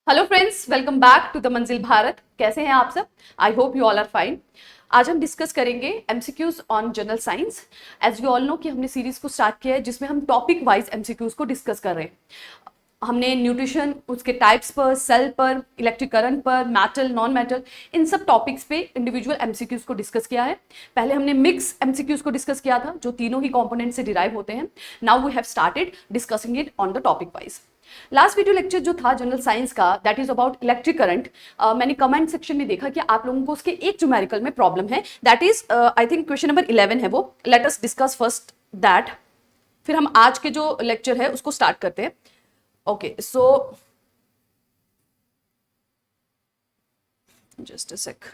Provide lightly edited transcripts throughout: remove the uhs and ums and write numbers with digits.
Hello friends, welcome back to the Manzil Bharat. कैसे हैं आप सब? I hope you all are fine. आज हम डिस्कस करेंगे MCQs on general science. As you all know कि हमने सीरीज को स्टार्ट किया है जिसमें हम टॉपिक वाइज एमसीक्यूज को डिस्कस कर रहे हैं। हमने न्यूट्रिशन, उसके टाइप्स पर, सेल पर, इलेक्ट्रिक करंट पर, मेटल, नॉन मेटल, इन सब टॉपिक्स पे इंडिविजुअल एमसीक्यूज को डिस्कस किया है। पहले हमने मिक्स एमसीक्यूज को डिस्कस किया था जो तीनों ही कंपोनेंट से डिराइव होते हैं। Now we have started discussing it on the topic wise. Last video lecture जो था जनरल साइंस का, that is about electric current. मैंने कमेंट सेक्शन में देखा कि आप लोगों को उसके एक न्यूमेरिकल में प्रॉब्लम है, that is I think question number 11 है वो। Let us discuss first that, फिर हम आज के जो लेक्चर है उसको स्टार्ट करते हैं। Okay, so just a sec.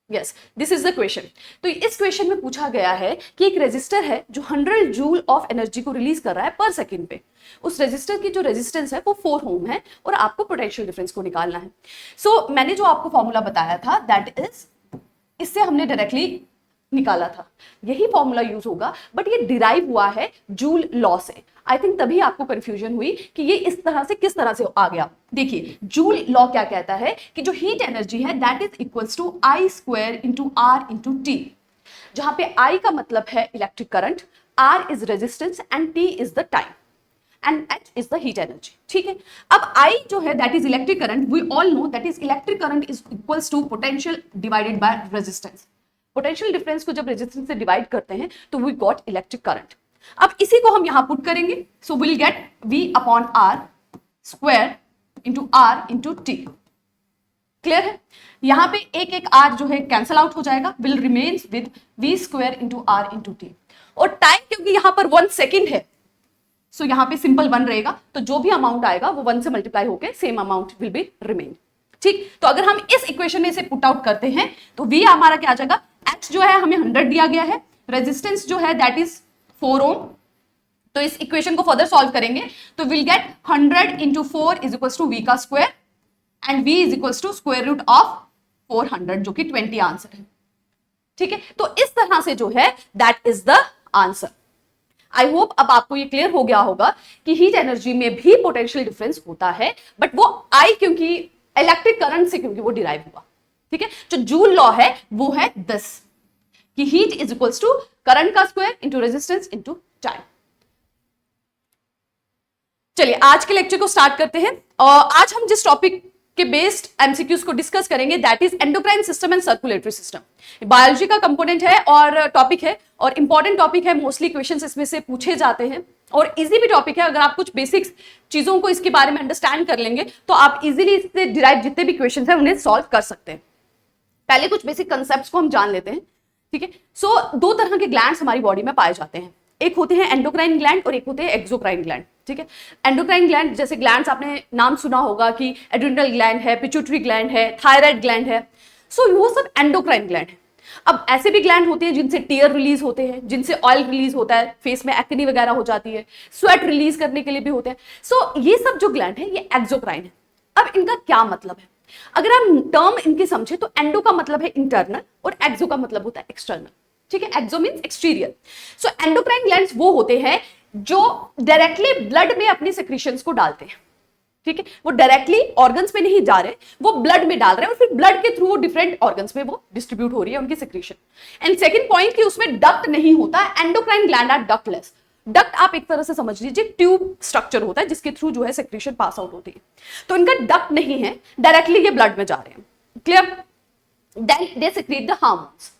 Yes, this is the question. तो इस क्वेश्चन में पूछा गया है कि एक रेजिस्टर है जो 100 जूल ऑफ एनर्जी को रिलीज कर रहा है पर सेकंड पे। उस रेजिस्टर की जो रेजिस्टेंस है वो 4 ओम है और आपको पोटेंशियल डिफरेंस को निकालना है। सो मैंने जो आपको फॉर्मूला बताया था दैट इज, इससे हमने डायरेक्टली निकाला था, यही फॉर्मूला यूज होगा, बट ये डिराइव हुआ है जूल लॉ से। आई थिंक तभी आपको कंफ्यूजन हुई कि ये इस तरह से किस तरह से आ गया। देखिए, जूल लॉ क्या कहता है कि जो हीट एनर्जी है that is equals to I square into R into T, जहां पे आई का मतलब है electric current, R is resistance and T is the time and H is the heat energy. ठीक है, अब I जो है that is electric current. We all know that is electric current is equals to potential divided by resistance. Potential difference को जब resistance से divide करते हैं तो वी गॉट इलेक्ट्रिक करंट। अब इसी को हम यहां पुट करेंगे, so will get V upon R square into R into T. Clear है? यहां पे एक एक R जो है कैंसल आउट हो जाएगा, will remains with V square into R into T. और टाइम क्योंकि यहां पर 1 सेकेंड है, सो यहां पे सिंपल 1 रहेगा, तो जो भी अमाउंट आएगा वो 1 से मल्टीप्लाई होकर same amount will be remain. ठीक, तो अगर हम इस इक्वेशन में इसे पुट आउट करते हैं तो V हमारा क्या आ जाएगा, H जो है हमें 100 दिया गया है, रेजिस्टेंस जो है दैट इज 4 ओम। तो इस इक्वेशन को फर्दर सॉल्व करेंगे तो will get 100 into 4 is equals to V का square and V is equals to square root of 400 जो कि 20 आंसर है। ठीक है, तो इस तरह से जो है that is the answer. I hope अब आपको ये क्लियर हो गया होगा कि हीट एनर्जी में भी पोटेंशियल डिफरेंस होता है, बट वो आई क्योंकि इलेक्ट्रिक करंट से क्योंकि वो डिराइव हुआ। ठीक है, जो जूल लॉ है वो है दिस कि heat is equals to current का square into resistance into time. चलिए आज के लेक्चर को स्टार्ट करते हैं। आज हम जिस टॉपिक के बेस्ड एमसीक्यूज को डिस्कस करेंगे that is endocrine system and circulatory system. Biology का कंपोनेंट है और टॉपिक है और इंपॉर्टेंट टॉपिक है, मोस्टली क्वेश्चंस इसमें से पूछे जाते हैं और इजी भी टॉपिक है। अगर आप कुछ बेसिक्स चीजों को इसके बारे में अंडरस्टैंड कर लेंगे तो आप इजीली इससे डिराइव जितने भी क्वेश्चन है उन्हें सॉल्व कर सकते हैं। पहले कुछ बेसिक कंसेप्ट को हम जान लेते हैं। ठीक है, सो 2 तरह के ग्लैंड्स हमारी बॉडी में पाए जाते हैं, एक होते हैं एंडोक्राइन ग्लैंड और एक होते हैं एक्सोक्राइन ग्लैंड। ठीक है, एंडोक्राइन ग्लैंड जैसे ग्लैंड्स आपने नाम सुना होगा कि एड्रिनल ग्लैंड है, पिट्यूटरी ग्लैंड है, थायराइड ग्लैंड है, सो वो सब एंडोक्राइन ग्लैंड है। अब ऐसे भी ग्लैंड होते हैं जिनसे टीयर रिलीज होते हैं, जिनसे ऑयल रिलीज होता है, फेस में एक्ने वगैरह हो जाती है, स्वेट रिलीज करने के लिए भी होते हैं। सो ये सब जो ग्लैंड है ये एक्सोक्राइन है। अब इनका क्या मतलब है, अगर हम टर्म इनके समझे तो एंडो का मतलब है इंटरनल और एक्सो का मतलब होता है एक्सटर्नल। ठीक है, exo means exterior. So endocrine glands वो होते हैं जो डायरेक्टली ब्लड में अपनी सेक्रीशंस को डालते हैं। ठीक है, वो डायरेक्टली ऑर्गन्स में नहीं जा रहे, वो ब्लड में डाल रहे हैं और फिर ब्लड के थ्रू वो डिफरेंट ऑर्गन्स में वो डिस्ट्रीब्यूट हो रही है उनकी सेक्रीशन। एंड सेकंड पॉइंट कि उसमें डक्ट नहीं होता, endocrine gland are ductless. Duct आप एक तरह से समझ लीजिए ट्यूब स्ट्रक्चर होता है जिसके थ्रू जो है सेक्रीशन पास आउट होती है, तो इनका डक्ट नहीं है, डायरेक्टली ये ब्लड में जा रहे हैं। Clear? Then they secrete the hormones.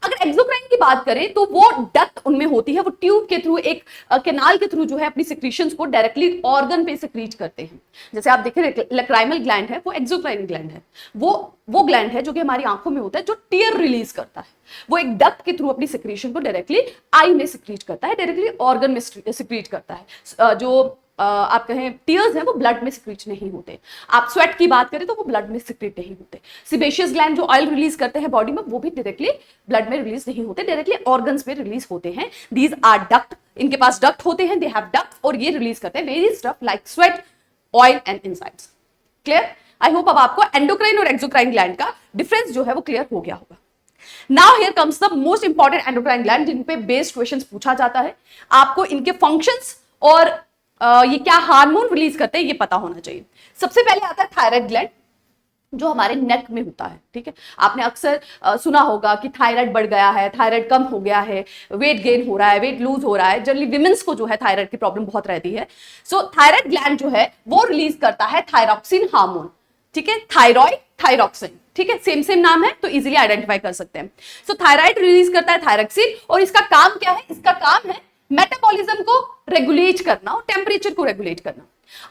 अगर एक्सोक्राइन की बात करें तो वो डक्ट उनमें होती है, वो ट्यूब के थ्रू, एक कैनाल के थ्रू जो है अपनी सेक्रीशंस को डायरेक्टली ऑर्गन पे सेक्रीट करते हैं। जैसे आप देखें लक्राइमल ग्लैंड है वो एक्सोक्राइन ग्लैंड है, वो ग्लैंड है जो कि हमारी आंखों में होता है, जो टीयर रिलीज करता है। वो एक डक्ट के थ्रू अपनी सेक्रीशन को डायरेक्टली आई में सेक्रीट करता है, डायरेक्टली ऑर्गन में सेक्रीट करता है। जो आप कहें टीयर्स हैं वो ब्लड में सिक्रीट नहीं होते। आप स्वेट की बात करें तो वो ब्लड में सिक्रीट नहीं होते। सिबेशियस ग्लैंड जो ऑयल रिलीज करते हैं बॉडी में वो भी डायरेक्टली ब्लड में रिलीज नहीं होते, डायरेक्टली ऑर्गन्स में रिलीज होते हैं। दीज आर डक्ट, इनके पास डक्ट होते हैं, दे हैव डक्ट और ये रिलीज करते हैं various stuff like sweat, oil and enzymes. Clear? I hope अब आपको एंडोक्राइन और एक्सोक्राइन ग्लैंड का डिफरेंस जो है वो क्लियर हो गया होगा। Now here comes the most important endocrine gland जिन पे बेस्ड क्वेश्चंस पूछा जाता है। आपको इनके फंक्शंस और ये क्या हार्मोन रिलीज करते हैं ये पता होना चाहिए। सबसे पहले आता है थायराइड ग्लैंड जो हमारे नेक में होता है, ठीक है। आपने अक्सर सुना होगा कि थायराइड बढ़ गया है, थायराइड कम हो गया है, वेट गेन हो रहा है, वेट लूज हो रहा है। जनरली विमेंस को जो है थायराइड की प्रॉब्लम बहुत रहती है। सो थायराइड ग्लैंड जो है वो रिलीज करता है थायरॉक्सिन हार्मोन, ठीक है। थायराइड, थायरॉक्सिन, ठीक है, सेम सेम नाम है तो इजीली आइडेंटिफाई कर सकते हैं। सो थायराइड रिलीज करता है थायरॉक्सिन और इसका काम क्या है? इसका काम है मेटाबॉलिज्म को रेगुलेट करना और टेम्परेचर को रेगुलेट करना।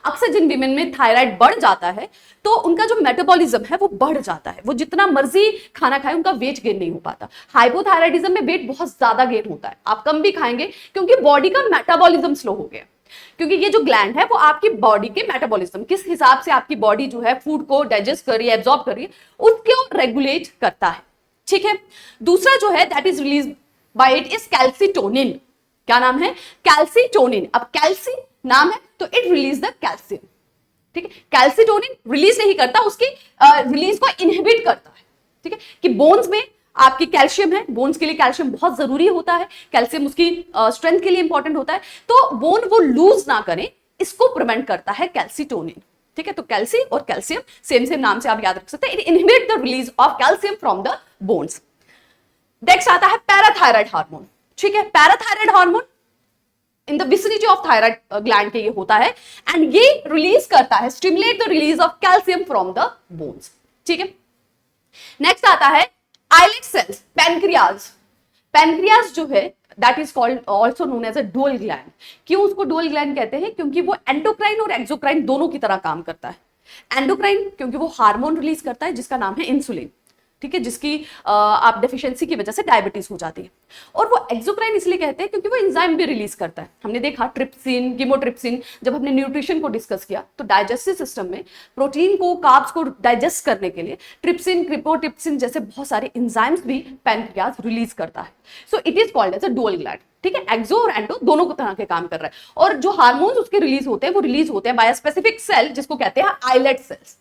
अक्सर जिन विमेन में थायराइड बढ़ जाता है तो उनका जो मेटाबॉलिज्म है वो बढ़ जाता है, वो जितना मर्जी खाना खाए उनका वेट गेन नहीं हो पाता। हाइपोथायराइडिज्म में वेट बहुत ज्यादा गेन होता है, आप कम भी खाएंगे क्योंकि बॉडी का मेटाबॉलिज्म स्लो हो गया। क्योंकि ये जो ग्लैंड है वो आपकी बॉडी के मेटाबॉलिज्म, किस हिसाब से आपकी बॉडी जो है फूड को डाइजेस्ट कर रही है, एब्जॉर्ब कर रही है, उसको रेगुलेट करता है, ठीक है। दूसरा जो है that is release bye it is calcitonin. क्या नाम है? कैल्सिटोनिन। अब कैल्सी नाम है तो इट रिलीज द कैल्शियम, ठीक है। कैल्सिटोनिन रिलीज नहीं करता, उसकी रिलीज को इनहिबिट करता है, ठीक है। कि बोन्स में आपकी कैल्शियम है, बोन्स के लिए कैल्शियम बहुत जरूरी होता है, कैल्शियम उसकी स्ट्रेंथ के लिए इंपॉर्टेंट होता है, तो बोन वो लूज ना करें इसको प्रिवेंट करता है कैल्सिटोनिन, ठीक है। तो कैल्सी और कैल्शियम सेम सेम नाम से आप याद रख सकते हैं। It inhibit the release of calcium from the bones. Next आता है पैराथायराइड हार्मोन, ठीक है। Parathyroid hormone in the vicinity of thyroid gland के ये होता है एंड ये रिलीज करता है, stimulate the release of calcium from the bones, ठीक है। नेक्स्ट आता है आइलेट सेल्स, पैनक्रियाज। पैनक्रियाज जो है that is called also known as a dual gland. क्यों उसको डुअल ग्लैंड कहते हैं? क्योंकि वो एंडोक्राइन और एक्सोक्राइन दोनों की तरह काम करता है। एंडोक्राइन क्योंकि वो हार्मोन रिलीज करता है जिसका नाम है इंसुलिन, ठीक है, जिसकी आप डेफिशिएंसी की वजह से डायबिटीज हो जाती है। और वो एक्सोक्राइन इसलिए कहते हैं क्योंकि वो एंजाइम भी रिलीज करता है। हमने देखा ट्रिप्सिन, कीमोट्रिप्सिन, जब हमने न्यूट्रिशन को डिस्कस किया तो डाइजेस्टिव सिस्टम में प्रोटीन को, कार्ब्स को डाइजेस्ट करने के लिए ट्रिप्सिन, कीमोट्रिप्सिन जैसे बहुत सारे एंजाइम्स भी पैनक्रियाज रिलीज करता है। So it is called as a dual gland, ठीक है। एक्सो और एंडो दोनों को तरह के काम कर रहा है। और जो हार्मोन्स उसके रिलीज होते हैं वो रिलीज होते हैं बाय स्पेसिफिक सेल जिसको कहते हैं आइलेट सेल्स,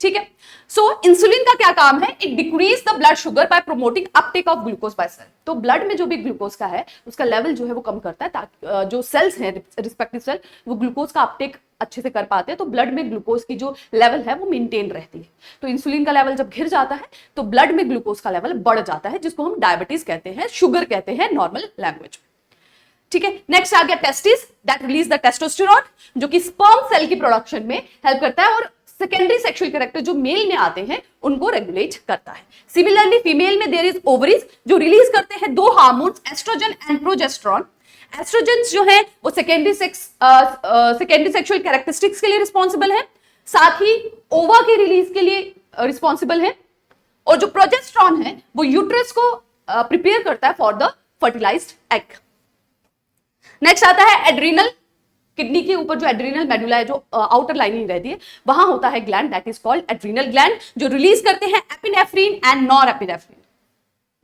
ठीक है। सो इंसुलिन का क्या काम है? It decreases the blood sugar by promoting uptake of glucose by cell. तो ब्लड में जो भी ग्लूकोज का है उसका लेवल जो है वो कम करता है ताकि जो सेल्स हैं रिस्पेक्टिव सेल वो ग्लूकोज का अपटेक अच्छे से कर पाते हैं, तो ब्लड में ग्लूकोज की जो लेवल है वो मेंटेन रहती है। तो इंसुलिन का लेवल जब गिर जाता है तो ब्लड में ग्लूकोज का लेवल बढ़ जाता है, जिसको हम डायबिटीज कहते हैं, शुगर कहते हैं नॉर्मल लैंग्वेज में, ठीक है। नेक्स्ट आ गया testis, that release the testosterone जो कि स्पर्म सेल की प्रोडक्शन में हेल्प करता है और सेकेंडरी सेक्सुअल कैरेक्टर जो मेल में आते हैं उनको रेगुलेट करता है। सिमिलरली फीमेल में देयर इज ओवरीज जो रिलीज करते हैं दो hormones oestrogen and progesterone. Oestrogen जो है वो सेकेंडरी सेक्सुअल कैरेक्टरिस्टिक्स के लिए रिस्पॉन्सिबल है, साथ ही ओवा के रिलीज के लिए रिस्पॉन्सिबल है, और जो प्रोजेस्टेरॉन है वो यूट्रस को प्रिपेयर करता है for the fertilised egg. Next आता है एड्रिनल। किडनी के ऊपर जो एड्रिनल मेडुला है, जो आउटर लाइनिंग रहती है, वहां होता है gland that is called adrenal gland जो रिलीज करते हैं एपिनेफ्रिन एंड नॉरएपिनेफ्रिन,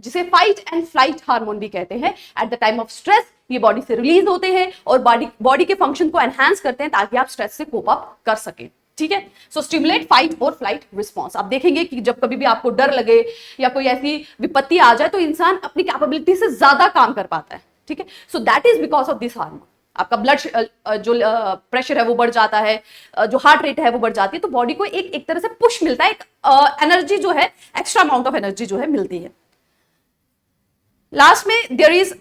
जिसे फाइट एंड फ्लाइट हार्मोन भी कहते हैं। At the time of stress ये बॉडी से रिलीज होते हैं और बॉडी के फंक्शन को एनहांस करते हैं ताकि आप स्ट्रेस से कोप अप कर सके, ठीक है। सो स्टिमुलेट फाइट और फ्लाइट रिस्पॉन्स। आप देखेंगे कि जब कभी भी आपको डर लगे या कोई ऐसी विपत्ति आ जाए तो इंसान अपनी कैपेबिलिटी से ज्यादा काम कर पाता है, ठीक है। So that is because of this hormone. आपका ब्लड जो प्रेशर है वो बढ़ जाता है, जो हार्ट रेट है वो बढ़ जाती है, तो बॉडी को एक तरह से पुश मिलता है, एक एनर्जी जो है, एक्स्ट्रा अमाउंट ऑफ एनर्जी जो है मिलती है। लास्ट में देयर इज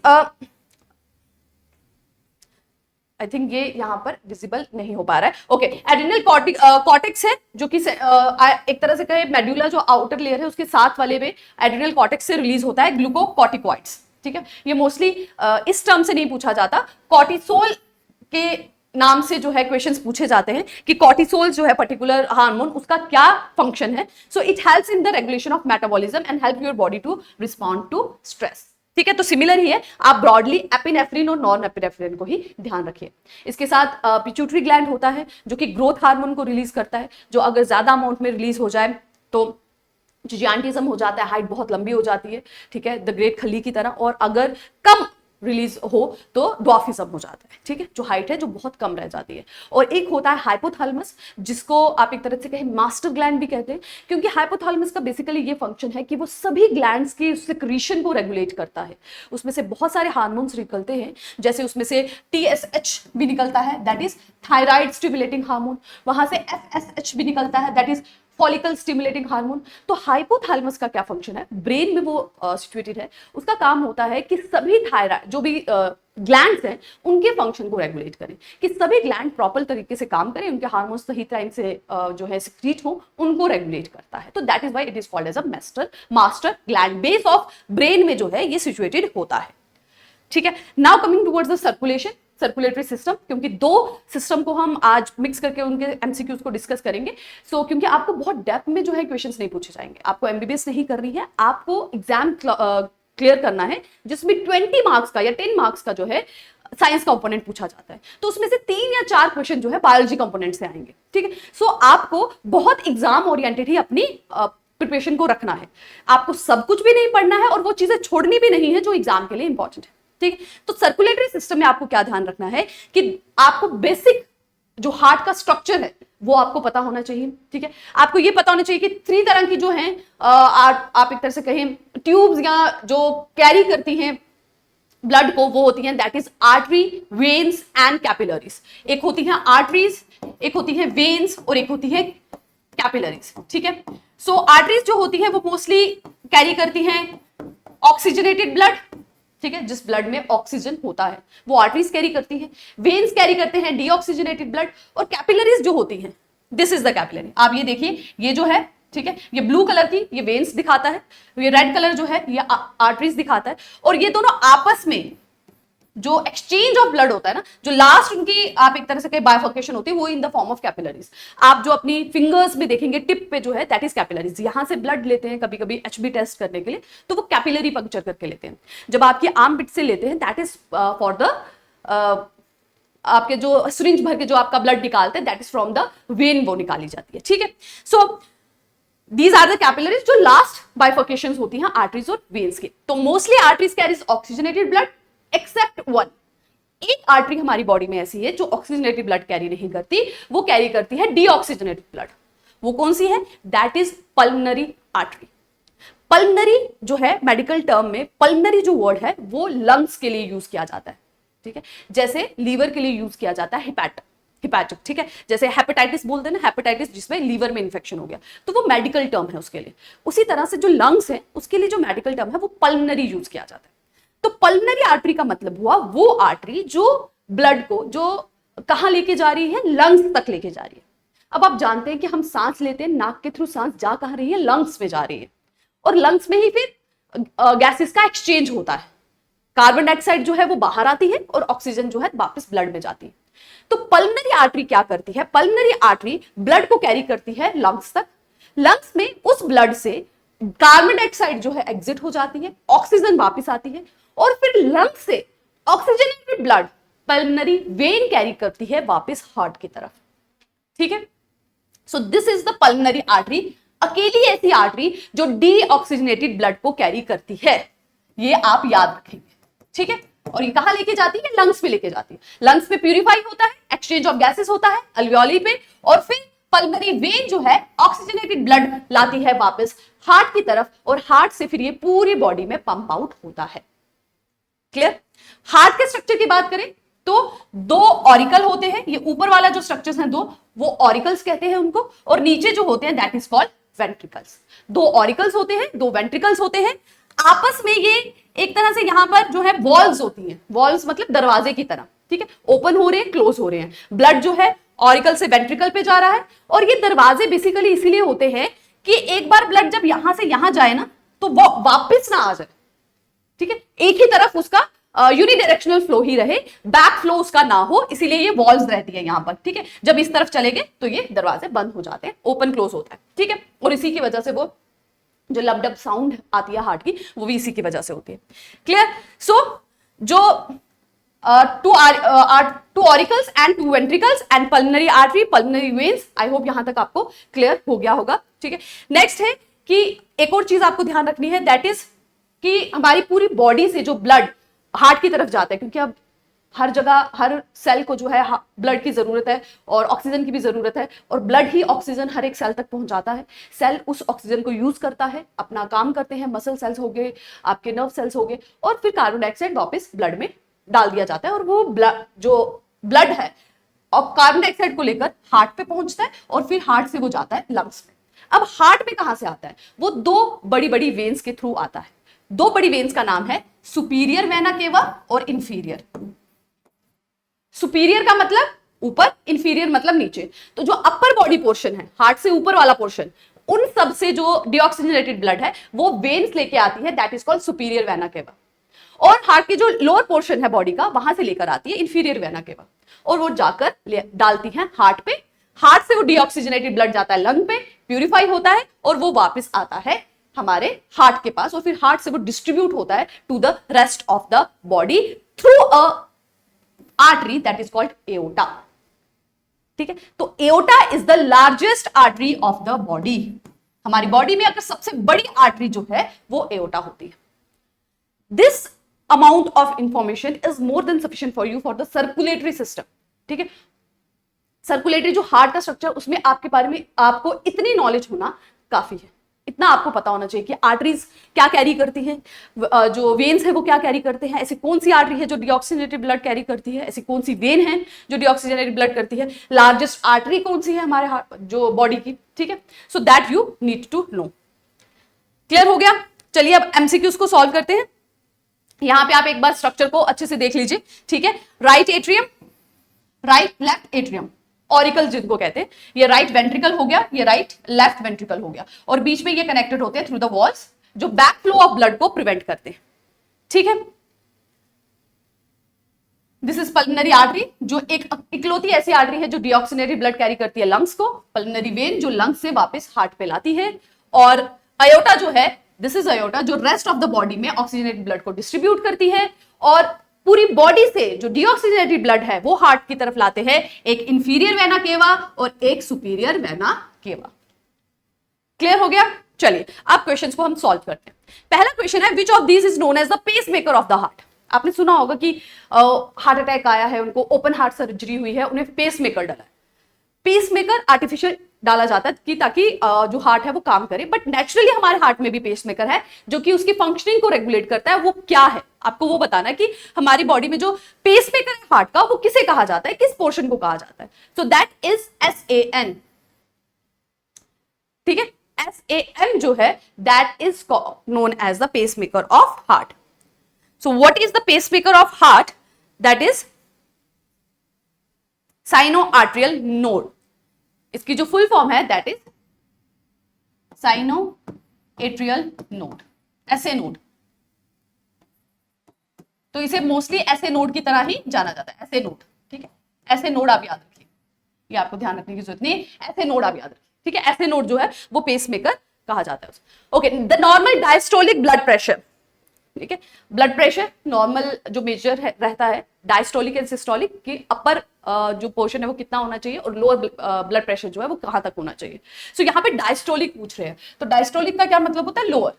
आई थिंक ये यहां पर विजिबल नहीं हो पा रहा है, ओके। एड्रिनल कॉर्टेक्स है जो कि एक तरह से कहे मेडुला जो आउटर लेयर है उसके साथ वाले में एड्रिनल कॉर्टेक्स से रिलीज होता है ग्लूकोकॉर्टिकॉइड्स, ठीक है। ये मोस्टली इस टर्म से नहीं पूछा जाता, कॉर्टिसोल के नाम से जो है क्वेश्चंस पूछे जाते हैं कि कॉर्टिसोल जो है पर्टिकुलर हार्मोन उसका क्या फंक्शन है। So it helps in the regulation of metabolism and help your body to respond to stress, ठीक है। तो सिमिलर ही है, आप ब्रॉडली एपिनेफ्रिन और नॉन एपिनेफ्रिन को ही ध्यान रखिए। इसके साथ पिट्यूटरी ग्लैंड होता है जो कि ग्रोथ हार्मोन को रिलीज करता है, जो अगर ज्यादा अमाउंट में रिलीज हो जाए तो जियांटिज्म हो जाता है, हाइट बहुत लंबी हो जाती है, ठीक है, द ग्रेट खली की तरह। और अगर कम रिलीज हो तो ड्वार्फिज्म हो जाता है, ठीक है, जो हाइट है जो बहुत कम रह जाती है। और एक होता है हाइपोथैलेमस, जिसको आप एक तरह से कहें मास्टर ग्लैंड भी कहते हैं, क्योंकि हाइपोथैलेमस का बेसिकली ये फंक्शन है कि वो सभी ग्लैंड्स की सिक्रीशन को रेगुलेट करता है। उसमें से बहुत सारे हार्मोन्स निकलते हैं, जैसे उसमें से TSH भी निकलता है, that is thyroid stimulating hormone, वहां से FSH भी निकलता है, that is follicle stimulating hormone. तो हाइपोथैलेमस का क्या फंक्शन है, ब्रेन में वो सिचुएटेड है, उसका काम होता है कि सभी थायराइड जो भी ग्लैंड्स हैं उनके फंक्शन को रेगुलेट करें, कि सभी ग्लैंड प्रॉपर तरीके से काम करें, उनके हार्मोन्स सही टाइम से जो है सिक्रीट हो, उनको रेगुलेट करता है। तो that is why it is called as a master gland, base of brain में जो है ये सिचुएटेड होता है, ठीक है। Now coming towards the circulation, circulatory system, क्योंकि दो सिस्टम को हम आज मिक्स करके उनके एमसीक्यूज को डिस्कस करेंगे। क्योंकि आपको बहुत डेप्थ में जो है क्वेश्चंस नहीं पूछे जाएंगे, आपको एमबीबीएस नहीं करनी है, आपको एग्जाम क्लियर करना है, जिसमें 20 मार्क्स का या 10 मार्क्स का जो है साइंस का कंपोनेंट पूछा जाता है, तो उसमें से 3 या 4 क्वेश्चन जो है बायोलॉजी कंपोनेंट से आएंगे, ठीक है। आपको बहुत एग्जाम ओरिएंटेड ही अपनी प्रिपरेशन को रखना है, आपको सब कुछ भी नहीं पढ़ना है और वो चीजें छोड़नी भी नहीं है जो एग्जाम के लिए इंपॉर्टेंट है, ठीक है। तो सर्कुलेटरी सिस्टम में आपको क्या ध्यान रखना है कि आपको बेसिक जो हार्ट का स्ट्रक्चर है वो आपको पता होना चाहिए, ठीक है। आपको ये पता होना चाहिए कि 3 तरह की जो हैं आप एक तरह से कहें ट्यूब्स या जो कैरी करती हैं ब्लड को, वो होती हैं that is artery, veins and capillaries. एक होती हैं आर्टरीज, एक होती हैं वेन्स और एक होती है कैपिलरीज, ठीक है। आर्टरीज जो होती है वो मोस्टली कैरी करती हैं ऑक्सीजनेटेड ब्लड, ठीक है, जिस ब्लड में ऑक्सीजन होता है वो आर्टरीज कैरी करती हैं। वेन्स कैरी करते हैं डीऑक्सीजनेटेड ब्लड, और कैपिलरीज जो होती हैं, दिस इज द कैपिलरी। आप ये देखिए, ये जो है, ठीक है, ये ब्लू कलर की ये वेन्स दिखाता है, ये रेड कलर जो है ये आर्टरीज दिखाता है, और ये दोनों आपस में जो एक्सचेंज ऑफ ब्लड होता है ना, जो लास्ट उनकी आप एक तरह से कहीं बाइफर्केशन होती है, वो in the form of capillaries. आप जो अपनी फिंगर्स में देखेंगे टिप पे जो है दैट इज कैपिलरीज। यहां से ब्लड लेते हैं कभी कभी HB टेस्ट करने के लिए, तो वो कैपिलरी पंक्चर करके लेते हैं। जब आपकी आर्म पिट से लेते हैं दैट इज फॉर द आपके जो सिरिंज भर के जो आपका ब्लड निकालते हैं that is from the when, वो निकाली जाती है, ठीक है। दीज आर द कैपिलरीज जो लास्ट बाइफर्केशन होती हैं आर्टरीज और वेन्स की। तो mostly arteries carries oxygenated blood except one. एक आर्टरी हमारी बॉडी में ऐसी है जो ऑक्सीजनेटेड ब्लड कैरी नहीं करती, वो कैरी करती है डीऑक्सीजनेटेड ब्लड। वो कौन सी है? That is pulmonary artery. Pulmonary जो है मेडिकल टर्म में, पल्मनरी जो वर्ड है वो लंग्स के लिए यूज किया जाता है, ठीक है। जैसे लीवर के लिए यूज किया जाता है हिपैटिक, ठीक है। जैसे हेपेटाइटिस बोलते हैं ना, हेपेटाइटिस जिसमें लीवर में इंफेक्शन हो गया, तो वो मेडिकल टर्म है उसके लिए। उसी तरह से जो लंग्स है उसके लिए जो मेडिकल टर्म है वो पल्मनरी यूज किया जाता है। तो पल्मनरी आर्टरी का मतलब हुआ वो आर्टरी जो ब्लड को जो कहां लेके जा रही है, लंग्स तक लेके जा रही है। अब आप जानते हैं कि हम सांस लेते हैं, नाक के थ्रू सांस जा कहां रही है, लंग्स में जा रही है, और लंग्स में ही फिर गैसेस का एक्सचेंज होता है। कार्बन डाइऑक्साइड जो है वो बाहर आती है और ऑक्सीजन जो है वापस ब्लड में जाती है। तो पल्मनरी आर्टरी क्या करती है? पल्मनरी आर्टरी ब्लड को कैरी करती है लंग्स तक। लंग्स में उस ब्लड से कार्बन डाइऑक्साइड जो है एग्जिट हो जाती है, ऑक्सीजन वापस आती है, और फिर लंग्स से oxygenated blood pulmonary when carry करती है वापस हार्ट की तरफ, ठीक है। So this is the pulmonary artery, अकेली ऐसी आर्टरी जो डीऑक्सीजनेटेड ब्लड को कैरी करती है। ये आप याद रखेंगे, ठीक है। और ये कहां लेके जाती है? लंग्स पे लेके जाती है। लंग्स पे प्यूरिफाई होता है, एक्सचेंज ऑफ गैसेस होता है अल्वियोली पे, और फिर पल्मनरी वेन जो है ऑक्सीजनेटेड ब्लड लाती है वापस हार्ट की तरफ, और हार्ट से फिर ये पूरी बॉडी में पंप आउट होता है। क्लियर? हार्ट के स्ट्रक्चर की बात करें तो 2 ऑरिकल होते हैं, ये ऊपर वाला जो स्ट्रक्चर्स हैं 2, वो ऑरिकल्स कहते हैं उनको, और नीचे जो होते हैं that is called ventricles. 2 auricles होते हैं, 2 वेंट्रिकल्स होते हैं, आपस में ये एक तरह से यहां पर जो है वॉल्स होती हैं, वॉल्स मतलब दरवाजे की तरह, ठीक है, ओपन हो रहे हैं, क्लोज हो रहे हैं। ब्लड जो है ऑरिकल से वेंट्रिकल पे जा रहा है, और ये दरवाजे बेसिकली इसीलिए होते हैं कि एक बार ब्लड जब यहां से यहां जाए ना तो वो वापस ना आ जाए, ठीक है, एक ही तरफ उसका यूनिडायरेक्शनल फ्लो ही रहे, बैक फ्लो उसका ना हो, इसीलिए ये वॉल्स रहती है यहां पर, ठीक है। जब इस तरफ चले गए तो ये दरवाजे बंद हो जाते हैं, ओपन क्लोज होता है, ठीक है। और इसी की वजह से वो जो लबडब साउंड आती है हार्ट की, वो भी इसी की वजह से होती है। क्लियर? सो जो two auricles and 2 ventricles and pulmonary artery, pulmonary veins, I hope यहां तक आपको क्लियर हो गया होगा, ठीक है। नेक्स्ट है कि एक और चीज आपको ध्यान रखनी है, दैट इज कि हमारी पूरी बॉडी से जो ब्लड हार्ट की तरफ जाता है, क्योंकि अब हर जगह हर सेल को जो है ब्लड की जरूरत है और ऑक्सीजन की भी जरूरत है, और ब्लड ही ऑक्सीजन हर एक सेल तक पहुंचाता है। सेल उस ऑक्सीजन को यूज करता है, अपना काम करते हैं, मसल सेल्स हो गए, आपके नर्व सेल्स हो गए, और फिर कार्बन डाइऑक्साइड वापस ब्लड में डाल दिया जाता है, और वो ब्लड है और कार्बन डाइऑक्साइड को लेकर हार्ट पे पहुंचता है, और फिर हार्ट से वो जाता है लंग्स में। अब हार्ट में कहां से आता है? वो दो बड़ी बड़ी वेन्स के थ्रू आता है। दो बड़ी वेन्स का नाम है सुपीरियर वेना केवा और इंफीरियर। सुपीरियर का मतलब ऊपर, इंफीरियर मतलब नीचे। तो जो अपर बॉडी पोर्शन है, हार्ट से ऊपर वाला पोर्शन, उन सब से जो डीऑक्सीजनेटेड ब्लड है वो वेन्स लेके आती है, that is called superior vena cava. और हार्ट के जो लोअर पोर्शन है बॉडी का, वहां से लेकर आती है इंफीरियर वेना केवा, और वो जाकर डालती है हार्ट पे। हार्ट से वो डीऑक्सीजनेटेड ब्लड जाता है लंग पे, प्यूरिफाई होता है, और वो वापस आता है हमारे हार्ट के पास, और फिर हार्ट से वो डिस्ट्रीब्यूट होता है to the rest of the body through a artery that is called aorta. ठीक है, तो aorta is the largest artery of the body. हमारी बॉडी में अगर सबसे बड़ी आर्टरी जो है वो एओर्टा होती है। This amount of information is more than sufficient for you for the circulatory system. ठीक है, सर्कुलेटरी जो हार्ट का स्ट्रक्चर, उसमें आपके बारे में आपको इतनी नॉलेज होना काफी है। इतना आपको पता होना चाहिए कि आर्टरीज क्या कैरी करती हैं, जो वेन्स है वो क्या कैरी करते हैं, ऐसी कौन सी आर्टरी है जो डीऑक्सीजनेटेड ब्लड कैरी करती है, ऐसी कौन सी वेन है जो डीऑक्सीजनेटेड ब्लड करती है, लार्जेस्ट आर्टरी कौन सी है हमारे हार्ट जो बॉडी की। ठीक है, so that you need to know. Clear हो गया? चलिए अब एमसीक्यूज को सॉल्व करते हैं। यहां पे आप एक बार स्ट्रक्चर को अच्छे से देख लीजिए। ठीक है, right atrium, right left atrium, auricle जिनको कहते हैं, ये राइट वेंट्रिकल हो गया, ये राइट लेफ्ट वेंट्रिकल हो गया, और बीच में ये कनेक्टेड होते हैं थ्रू द वॉल्स जो बैक फ्लो ऑफ ब्लड को प्रिवेंट करते हैं। ठीक है, दिस इज पल्मोनरी आर्टरी, जो एक इकलौती ऐसी आर्टरी है जो डीऑक्सीजनेटेड ब्लड कैरी करती है लंग्स को। पल्मोनरी वेन जो लंग्स से वापस हार्ट पे लाती है, और अयोटा जो है, दिस इज अयोटा, जो रेस्ट ऑफ द बॉडी में ऑक्सीजनेटेड ब्लड को डिस्ट्रीब्यूट करती है, और पूरी बॉडी से जो डीऑक्सीजनेटेड ब्लड है वो हार्ट की तरफ लाते हैं एक इंफीरियर वेना केवा और एक सुपीरियर वेना केवा। क्लियर हो गया? चलिए अब क्वेश्चंस को हम सॉल्व करते हैं। पहला क्वेश्चन है, which of these is known as the pacemaker of the heart. आपने सुना होगा कि हार्ट अटैक आया है, उनको ओपन हार्ट सर्जरी हुई है, उन्हें पेस मेकर डाला है। पेस मेकर आर्टिफिशियल डाला जाता है कि ताकि जो हार्ट है वो काम करे, बट नेचुरली हमारे हार्ट में भी पेस मेकर है जो कि उसकी फंक्शनिंग को रेगुलेट करता है। वो क्या है आपको वो बताना है कि हमारी बॉडी में जो पेस मेकर है हार्ट का, वो किसे कहा जाता है, किस पोर्शन को कहा जाता है। So that is SAN। ठीक है, SAN जो है that is known as the pacemaker of heart. So what is the pacemaker of heart? That is sino atrial node. इसकी जो फुल फॉर्म है that is sino atrial node, ऐसे node. तो इसे mostly ऐसे node की तरह ही जाना जाता है, ऐसे नोड। ठीक है, ऐसे नोड आप याद रखिए, ये आपको ध्यान रखने की जरूरत नहीं, ऐसे नोड आप याद रखिए। ठीक है, ऐसे नोड जो है वो पेस मेकर कहा जाता है। Okay, the normal diastolic blood pressure. ठीक है, ब्लड प्रेशर नॉर्मल जो मेजर रहता है डायस्टोलिक एंड सिस्टोलिक की अपर जो पोर्शन है वो कितना होना चाहिए, और लोअर ब्लड प्रेशर जो है वो कहां तक होना चाहिए। सो यहाँ पे डायस्टोलिक पूछ रहे हैं, तो डायस्टोलिक का क्या मतलब होता है? लोअर।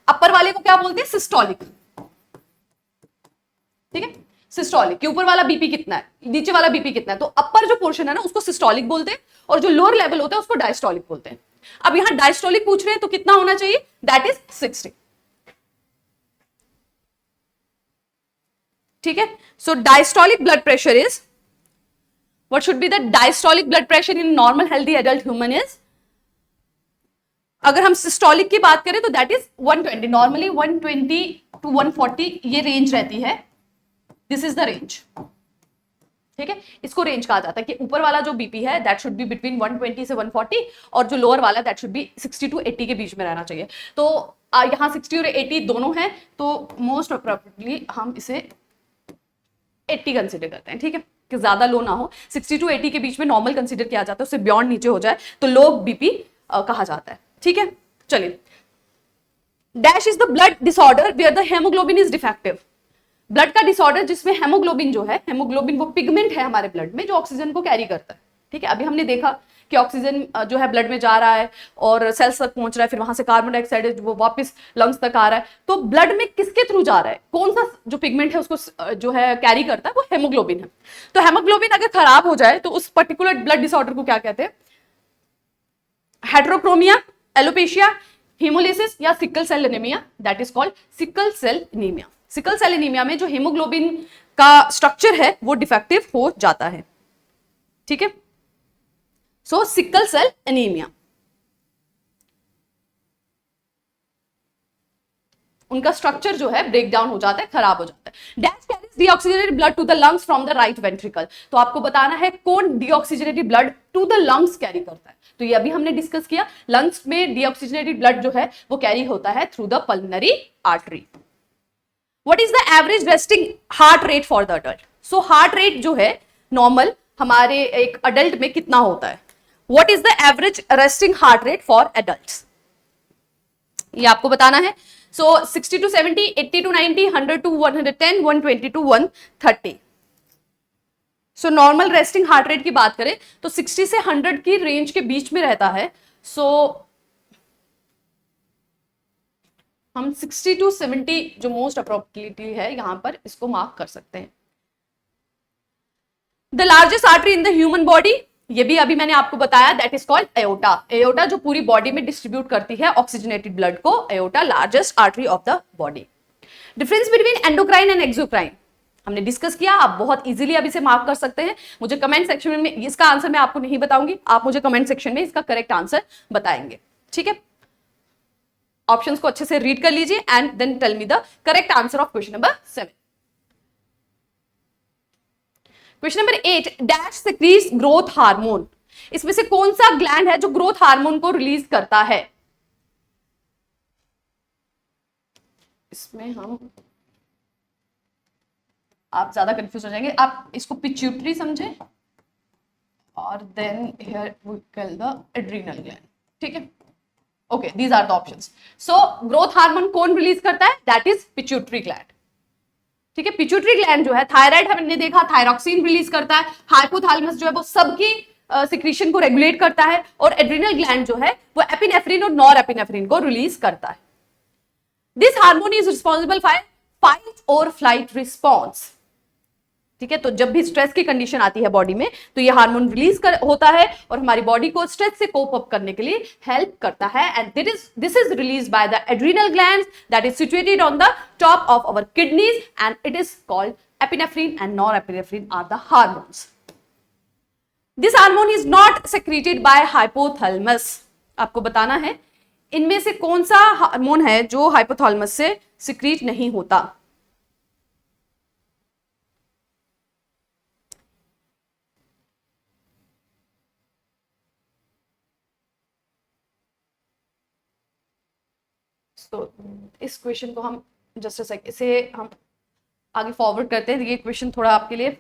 अपर वाले को क्या बोलते हैं? सिस्टोलिक। ठीक है, सिस्टोलिक के ऊपर वाला बीपी कितना है, नीचे वाला बीपी कितना है, तो अपर जो पोर्शन है ना उसको सिस्टोलिक बोलते हैं, और जो लोअर लेवल होता है उसको डायस्टोलिक बोलते हैं। अब यहाँ डायस्टोलिक पूछ रहे हैं तो कितना होना चाहिए? That is 60। ठीक है, so diastolic blood pressure is, what should be the diastolic blood pressure in normal healthy adult human is, अगर हम सिस्टोलिक की बात करें तो दैट इज 120। नॉर्मली 120 to 140 ये रेंज रहती है, दिस इज द रेंज। ठीक है, इसको रेंज कहा जाता है कि ऊपर वाला जो बीपी है दैट शुड बी बिटवीन 120 से 140, और जो लोअर वाला दैट शुड बी 60 to 80 के बीच में रहना चाहिए। तो यहाँ 60 और 80 दोनों हैं, तो मोस्ट अप्रोप्रिएटली हम इसे 80 कंसिडर करते हैं। ठीक है, कि ज्यादा लो ना हो, 60 to 80 के बीच में नॉर्मल कंसीडर किया जाता है, उससे बियॉन्ड नीचे हो जाए तो लो बीपी कहा जाता है। ठीक है, चलिए, dash is the blood disorder where the haemoglobin is defective. Blood का डिसऑर्डर जिसमें हेमोग्लोबिन जो है, हेमोग्लोबिन वो पिगमेंट है हमारे ब्लड में जो ऑक्सीजन को कैरी करता है। ठीक है, अभी हमने देखा कि ऑक्सीजन जो है ब्लड में जा रहा है और सेल्स तक पहुंच रहा है, फिर वहां से कार्बन डाइऑक्साइड वो वापस लंग्स तक आ रहा है। तो ब्लड में किसके थ्रू जा रहा है, कौन सा जो पिगमेंट है उसको जो है कैरी करता है, वो हेमोग्लोबिन है। तो हेमोग्लोबिन अगर खराब हो जाए तो उस पर्टिकुलर ब्लड डिसऑर्डर को क्या कहते हैं, हेटेरोक्रोमिया, एलोपेशिया, हीमोलिसिस या sickle cell anaemia, that is called sickle cell anaemia. Sickle cell anaemia में जो हीमोग्लोबिन का स्ट्रक्चर है वो डिफेक्टिव हो जाता है, ठीक है। सो सिकल सेल एनीमिया, उनका स्ट्रक्चर जो है ब्रेक डाउन हो जाता है, खराब हो जाता है। Dash carries deoxygenated blood to the lungs from the right ventricle. तो आपको बताना है कौन deoxygenated blood to the lungs carry करता है। तो ये अभी हमने डिस्कस किया, लंग्स में डीऑक्सीजनेटेड ब्लड जो है वो कैरी होता है through the pulmonary artery. What is the average resting heart rate for the adult. So heart rate जो है नॉर्मल हमारे एक अडल्ट में कितना होता है, what is the average resting heart rate for adults, ये आपको बताना है। So 60 to 70, 80 to 90, 100 to 110, 120 to 130. So normal resting heart rate की बात करें तो 60 से 100 की रेंज के बीच में रहता है। सो हम 60 to 70 जो मोस्ट अप्रोप्रिएटली है यहां पर इसको मार्क कर सकते हैं। The largest artery in the human body, ये भी अभी मैंने आपको बताया, that is called aorta. Aorta जो पूरी बॉडी में डिस्ट्रीब्यूट करती है ऑक्सीजनेटेड ब्लड को, aorta largest artery of the body. Difference between endocrine and exocrine हमने डिस्कस किया, आप बहुत इजीली अभी से मार्क कर सकते हैं। मुझे कमेंट सेक्शन में इसका आंसर मैं आपको नहीं बताऊंगी, आप मुझे कमेंट सेक्शन में इसका करेक्ट आंसर बताएंगे, ठीक है। ऑप्शंस को अच्छे से रीड कर लीजिए and then tell me the correct answer of question number 7। Question number 8, dash secretes growth hormone. इसमें से कौन सा ग्लैंड है जो ग्रोथ हार्मोन को रिलीज करता है। इसमें आप ज्यादा कंफ्यूज हो जाएंगे, आप इसको पिट्यूटरी समझे और then here we call the adrenal gland, ठीक है। Okay, these are the options. So growth hormone कौन रिलीज करता है, दैट इज पिट्यूटरी ग्लैंड, ठीक है। पिट्यूटरी ग्लैंड जो है, थायराइड हमने देखा थायरॉक्सिन रिलीज करता है, हाइपोथैलेमस जो है वो सबकी सिक्रीशन को रेगुलेट करता है, और एड्रिनल ग्लैंड जो है वो एपिनेफ्रिन और नॉर एपिनेफ्रिन को रिलीज करता है। This hormone is responsible for fight और फ्लाइट रिस्पॉन्स, ठीक है। तो जब भी स्ट्रेस की कंडीशन आती है बॉडी में तो ये हार्मोन रिलीज होता है और हमारी बॉडी को स्ट्रेस से कोप अप करने के लिए हेल्प करता है। And this is release by the adrenal glands that is situated on the top of our kidneys and it is called epinephrine and norepinephrine are the hormones. This hormone is not secreted by hypothalamus. आपको बताना है इनमें से कौन सा hormone है जो hypothalamus से सिक्रीट नहीं होता। तो इस क्वेश्चन को हम जस्ट अ सेकंड इसे हम आगे फॉरवर्ड करते हैं। ये क्वेश्चन थोड़ा आपके लिए,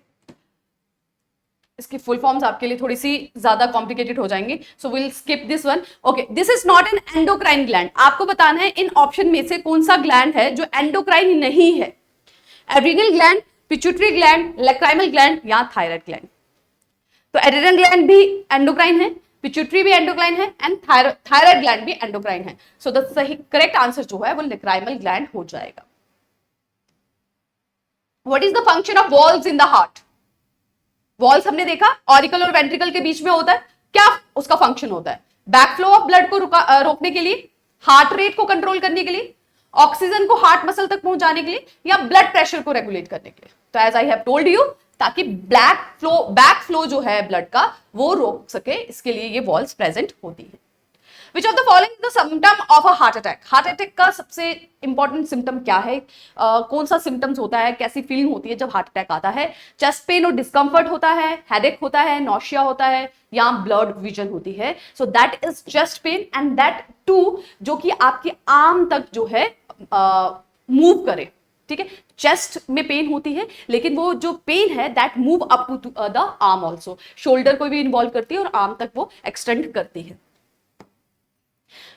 इसकी फुल फॉर्म्स आपके लिए थोड़ी सी ज्यादा कॉम्प्लिकेटेड हो जाएंगे, so will skip this one. Okay, this is not an endocrine gland. आपको बताना है इन ऑप्शन में से कौन सा ग्लैंड है जो एंडोक्राइन नहीं है, adrenal gland, pituitary gland, lacrimal gland या थायराइड ग्लैंड। तो एड्रिनल ग्लैंड भी एंडोक्राइन है, पिट्यूटरी भी एंडोक्राइन है एंड थायराइड ग्लैंड भी एंडोक्राइन है। सो द सही करेक्ट आंसर जो है वो लाक्राइमल ग्लैंड हो जाएगा। What is the function of valves in the heart. Valves हमने देखा ऑरिकल और वेंट्रिकल के बीच में होता है, क्या उसका फंक्शन होता है, बैक फ्लो ऑफ ब्लड को रोकने के लिए, हार्ट रेट को कंट्रोल करने के लिए, ऑक्सीजन को हार्ट मसल तक पहुंचाने के लिए, या ब्लड प्रेशर को रेगुलेट करने के लिए। तो as I have told you, ताकि बैक फ्लो जो है ब्लड का वो रोक सके, इसके लिए ये वॉल्व्स प्रेजेंट होती है। Which of the following is the symptom of a heart attack? Heart attack का सबसे इंपॉर्टेंट सिम्टम क्या है, कौन सा सिम्टम्स होता है, कैसी फीलिंग होती है जब हार्ट अटैक आता है। चेस्ट पेन और डिस्कम्फर्ट होता है, हेडेक होता है, नॉशिया होता है, या ब्लड विजन होती है। So that is chest pain and that too जो कि आपकी आर्म तक जो है मूव करे, ठीक है। चेस्ट में पेन होती है लेकिन वो जो पेन है that move up to the arm also, shoulder को भी इन्वॉल्व करती है और आर्म तक वो एक्सटेंड करती है।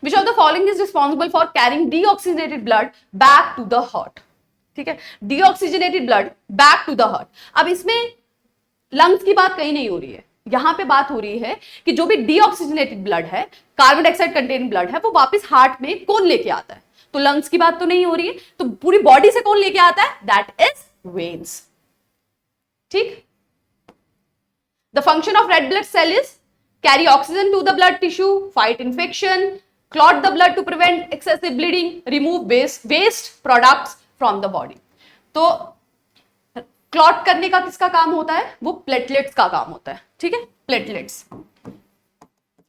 Which of the following is responsible for carrying deoxygenated blood back to the heart? ठीक है, deoxygenated blood back to the heart। अब इसमें लंग्स की बात कहीं नहीं हो रही है, यहां पे बात हो रही है कि जो भी डीऑक्सीजनेटेड ब्लड है, कार्बन डाइऑक्साइड कंटेन ब्लड है, वो वापस हार्ट में कौन लेके आता है? तो लंग्स की बात तो नहीं हो रही है, तो पूरी बॉडी से कौन लेके आता है? That is veins. ठीक। The function of red blood cell is carry oxygen to the blood tissue, fight infection, clot the blood to prevent excessive bleeding, remove waste products from the body. तो clot करने का किसका काम होता है? वो platelets का काम होता है। ठीक है, प्लेटलेट्स।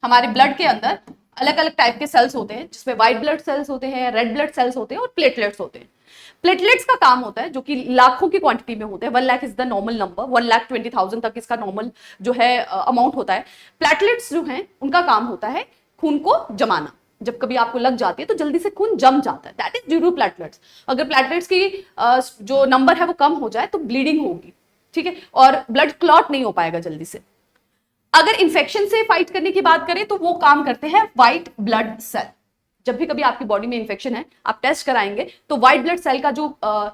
हमारे ब्लड के अंदर अलग अलग टाइप के सेल्स होते हैं, जिसमें व्हाइट ब्लड सेल्स होते हैं, रेड ब्लड सेल्स होते हैं और प्लेटलेट्स होते हैं। प्लेटलेट्स का काम होता है, जो कि लाखों की क्वांटिटी में होते हैं, 1 lakh is the normal number, 1,20,000 तक इसका नॉर्मल जो है अमाउंट होता है। प्लेटलेट्स जो हैं उनका काम होता है खून को जमाना। जब कभी आपको लग जाती है तो जल्दी से खून जम जाता है, that is due to platelets. अगर प्लेटलेट्स की जो नंबर है वो कम हो जाए तो ब्लीडिंग होगी। ठीक है, और ब्लड क्लॉट नहीं हो पाएगा जल्दी से। अगर इंफेक्शन से फाइट करने की बात करें तो वो काम करते हैं व्हाइट ब्लड सेल। जब भी कभी आपकी बॉडी में इंफेक्शन है, आप टेस्ट कराएंगे तो व्हाइट ब्लड सेल का जो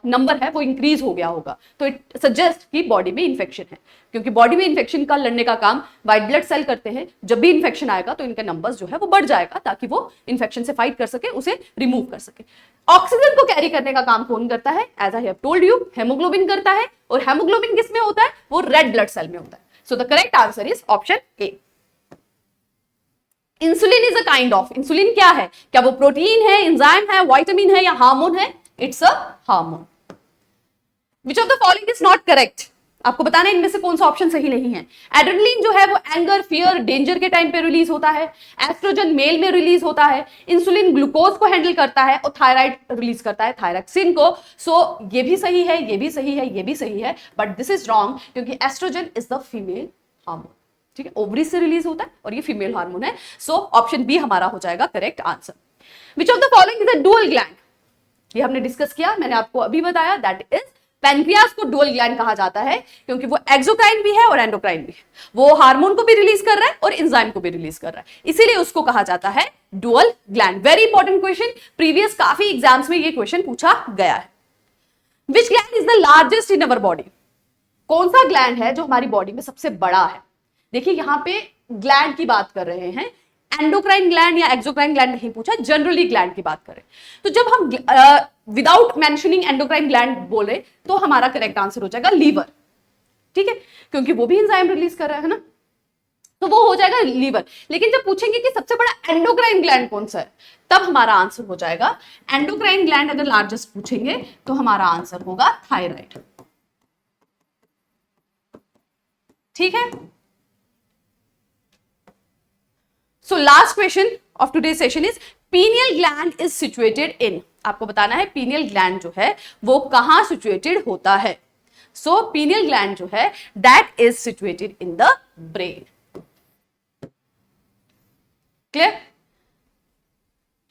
नंबर है वो इंक्रीज हो गया होगा, तो इट सजेस्ट कि बॉडी में इंफेक्शन है, क्योंकि बॉडी में इंफेक्शन का लड़ने का काम व्हाइट ब्लड सेल करते हैं। जब भी इंफेक्शन आएगा तो इनके नंबर्स जो है वो बढ़ जाएगा, ताकि वो इंफेक्शन से फाइट कर सके, उसे रिमूव कर सके। ऑक्सीजन को कैरी करने का काम कौन करता है? As I have told you, haemoglobin करता है। और हेमोग्लोबिन किस में होता है? वो रेड ब्लड सेल में होता है। So the correct answer is option A. Insulin is a kind of, insulin क्या है? क्या वो प्रोटीन है, एंजाइम है, विटामिन है या हार्मोन है? It's a hormone. Which of the following is not correct? आपको बताना है इनमें से कौन सा ऑप्शन सही नहीं है। एड्रेनलिन जो है वो एंगर, फियर, डेंजर के टाइम पे रिलीज होता है। एस्ट्रोजन मेल में रिलीज होता है। इंसुलिन ग्लूकोज को हैंडल करता है और थायराइड रिलीज करता है थायरॉक्सिन को। सो ये भी सही है, ये भी सही है, ये भी सही है, बट दिस इज रॉन्ग, क्योंकि oestrogen is the female hormone. ठीक है, ओवरी से रिलीज होता है और ये फीमेल हार्मोन है। सो ऑप्शन बी हमारा हो जाएगा correct answer. Which of the following is a dual gland? ये हमने डिस्कस किया, मैंने आपको अभी बताया, दैट इज पैनक्रियास को डुअल ग्लैंड कहा जाता है, क्योंकि वो एक्सोक्राइन भी है और एंडोक्राइन भी है। वो हार्मोन को भी रिलीज कर रहा है और एंजाइम को भी रिलीज कर रहा है, इसीलिए उसको कहा जाता है dual gland. Very important question, previous काफी एग्जाम्स में ये क्वेश्चन पूछा गया है। विच gland is the largest in our body? कौन सा ग्लैंड है जो हमारी बॉडी में सबसे बड़ा है? देखिए यहां पे ग्लैंड की बात कर रहे हैं, एंडोक्राइन ग्लैंड या एक्सोक्राइन ग्लैंड नहीं पूछा, जनरली ग्लैंड की बात करें। तो जब हम विदाउट मेंशनिंग एंडोक्राइन ग्लैंड बोले तो हमारा करेक्ट आंसर हो जाएगा लीवर। ठीक है, क्योंकि वो भी एंजाइम रिलीज कर रहा है ना, तो वो हो जाएगा लीवर। लेकिन जब पूछेंगे कि सबसे बड़ा एंडोक्राइन ग्लैंड कौन सा है, तब हमारा आंसर हो जाएगा एंडोक्राइन ग्लैंड। अगर लार्जेस्ट पूछेंगे तो हमारा आंसर होगा थायराइड। ठीक है, so last question of today's session is pineal gland is situated इन। आपको बताना है पीनियल ग्लैंड जो है वो कहां सिचुएटेड होता है। सो पीनियल ग्लैंड जो है that is situated in the brain. Clear?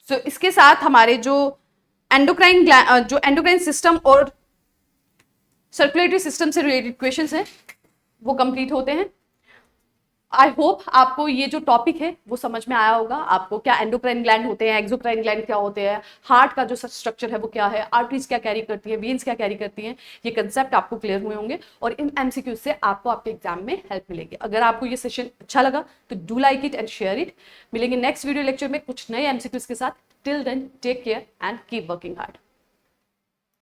So इसके साथ हमारे जो एंडोक्राइन सिस्टम और सर्कुलेटरी सिस्टम से रिलेटेड क्वेश्चंस हैं वो कंप्लीट होते हैं। आई होप आपको ये जो टॉपिक है वो समझ में आया होगा। आपको क्या एंडोक्राइन ग्लैंड होते हैं, एक्सोक्राइन ग्लैंड क्या होते हैं, हार्ट का जो स्ट्रक्चर है वो क्या है, आर्टरीज क्या कैरी करती है, वेन्स क्या कैरी करती हैं, ये कंसेप्ट आपको क्लियर हुए होंगे और इन एमसीक्यूज से आपको आपके एग्जाम में हेल्प मिलेगी। अगर आपको ये सेशन अच्छा लगा तो do like it and share it. मिलेंगे नेक्स्ट वीडियो लेक्चर में कुछ नए एमसीक्यूज के साथ। Till then take care and keep working hard.